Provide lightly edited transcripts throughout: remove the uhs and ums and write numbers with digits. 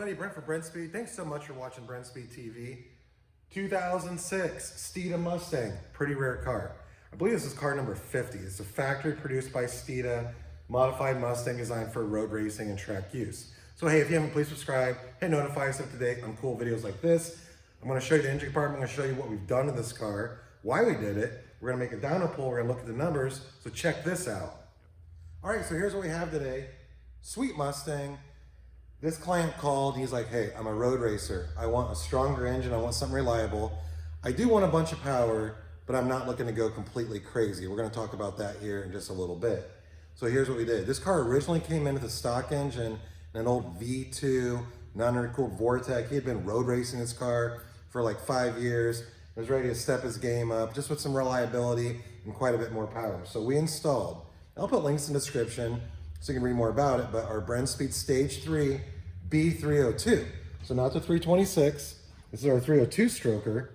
everybody, Brent for Brenspeed. Thanks so much for watching Brenspeed TV. 2006 Steeda Mustang, pretty rare car. I believe this is car number 50. It's a factory produced by Steeda, modified Mustang designed for road racing and track use. So hey, if you haven't, please subscribe, hit notify us up to date on cool videos like this. I'm gonna show you the engine compartment, I'm gonna show you what we've done to this car, why we did it. We're gonna make a dyno pull, we're gonna look at the numbers, so check this out. All right, so here's what we have today. Sweet Mustang. This client called, he's like, hey, I'm a road racer. I want a stronger engine, I want something reliable. I do want a bunch of power, but I'm not looking to go completely crazy. We're gonna talk about that here in just a little bit. So here's what we did. This car originally came in with a stock engine, an old V2, non-intercooled Vortec. He had been road racing this car for like 5 years. He was ready to step his game up, just with some reliability and quite a bit more power. So we installed, I'll put links in the description so you can read more about it, but our Brenspeed Stage 3 B302. So not the 326, this is our 302 stroker.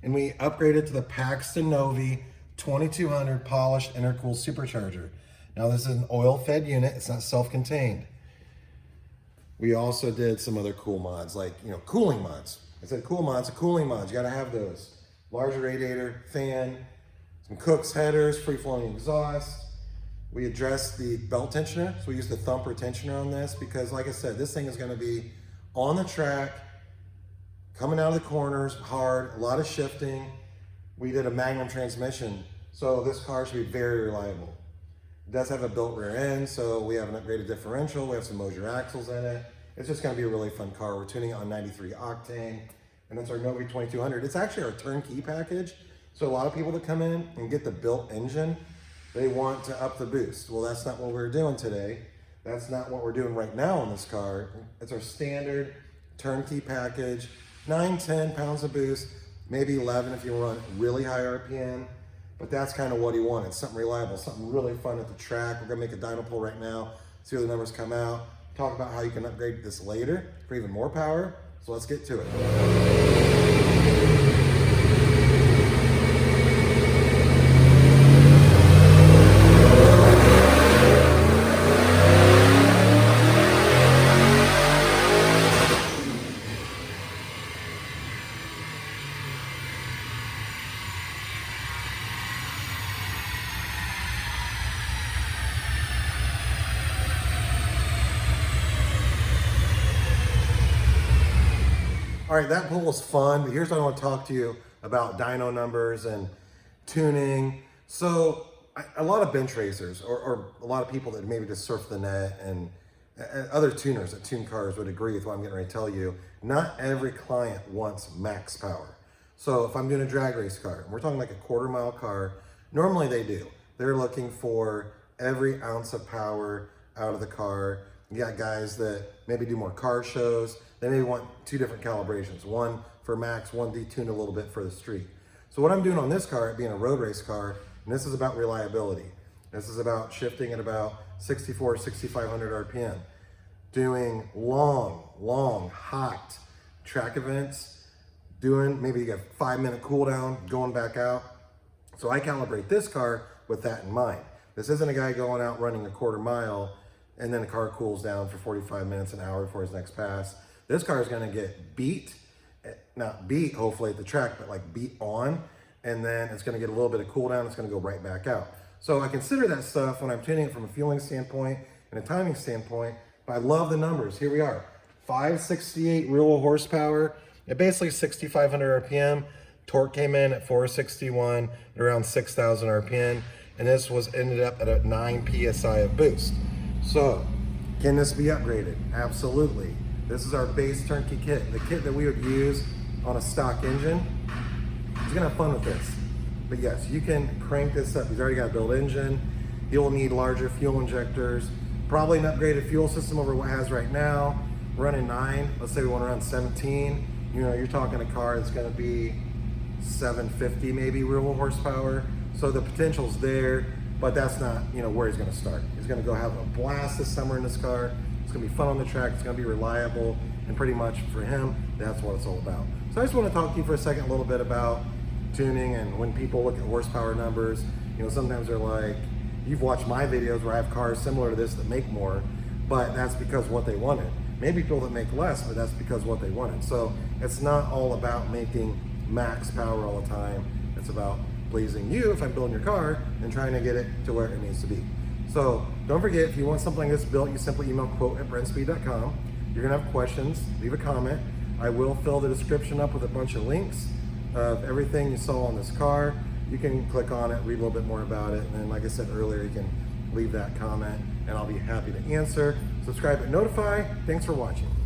And we upgraded to the Paxton Novi 2200 polished intercooled supercharger. Now this is an oil-fed unit, it's not self-contained. We also did some other cool mods, like, you know, cooling mods. I said cool mods, cooling mods, you gotta have those. Larger radiator, fan, some Cook's headers, free-flowing exhaust. We addressed the belt tensioner, so we used the thumper tensioner on this because, like I said, this thing is gonna be on the track, coming out of the corners, hard, a lot of shifting. We did a manual transmission, so this car should be very reliable. It does have a built rear end, so we have an upgraded differential, we have some Moser axles in it. It's just gonna be a really fun car. We're tuning it on 93 octane, and it's our Novi 2200. It's actually our turnkey package, so a lot of people that come in and get the built engine, they want to up the boost. Well, that's not what we're doing today. That's not what we're doing right now on this car. It's our standard turnkey package, 9-10 pounds of boost, maybe 11 if you run really high RPM, but that's kind of what he wanted, something reliable, something really fun at the track. We're gonna make a dyno pull right now, see where the numbers come out, talk about how you can upgrade this later for even more power, so let's get to it. All right, that pull was fun, but here's what I want to talk to you about dyno numbers and tuning. So a lot of bench racers or a lot of people that maybe just surf the net and other tuners that tune cars would agree with what I'm getting ready to tell you. Not every client wants max power. So if I'm doing a drag race car, and we're talking like a quarter-mile car, normally they do. They're looking for every ounce of power out of the car. You got guys that maybe do more car shows. They may want two different calibrations, one for max, one detuned a little bit for the street. So what I'm doing on this car, it being a road race car, and this is about reliability. This is about shifting at about 64, 6,500 RPM. Doing long, hot track events, doing maybe you got a 5-minute cool down, going back out. So I calibrate this car with that in mind. This isn't a guy going out running a quarter mile and then the car cools down for 45 minutes, an hour before his next pass. This car is gonna get beat, not beat hopefully at the track, but like beat on, and then it's gonna get a little bit of cool down, it's gonna go right back out. So I consider that stuff when I'm tuning it from a fueling standpoint and a timing standpoint, but I love the numbers. Here we are, 568 real horsepower, at basically 6,500 RPM. Torque came in at 461 at around 6,000 RPM, and this was ended up at a 9 PSI of boost. So, can this be upgraded? Absolutely. This is our base turnkey kit, the kit that we would use on a stock engine. You're gonna have fun with this. But yes, you can crank this up. He's already got a built engine. You'll need larger fuel injectors, probably an upgraded fuel system over what it has right now. Running 9, let's say we wanna run 17. You know, you're talking a car that's gonna be 750 maybe real horsepower. So the potential's there, but that's not, you know, where he's gonna start. He's gonna go have a blast this summer in this car. It's gonna be fun on the track, it's gonna be reliable, and pretty much for him, that's what it's all about. So I just wanna talk to you for a second a little bit about tuning, and when people look at horsepower numbers, you know, sometimes they're like, you've watched my videos where I have cars similar to this that make more, but that's because what they wanted. maybe people that make less, but that's because what they wanted. So it's not all about making max power all the time. It's about pleasing you if I'm building your car and trying to get it to where it needs to be. So don't forget, if you want something like this built, you simply email quote@brenspeed.com. You're gonna have questions, leave a comment. I will fill the description up with a bunch of links of everything you saw on this car. You can click on it, read a little bit more about it, and then like I said earlier, you can leave that comment and I'll be happy to answer. Subscribe and notify. Thanks for watching.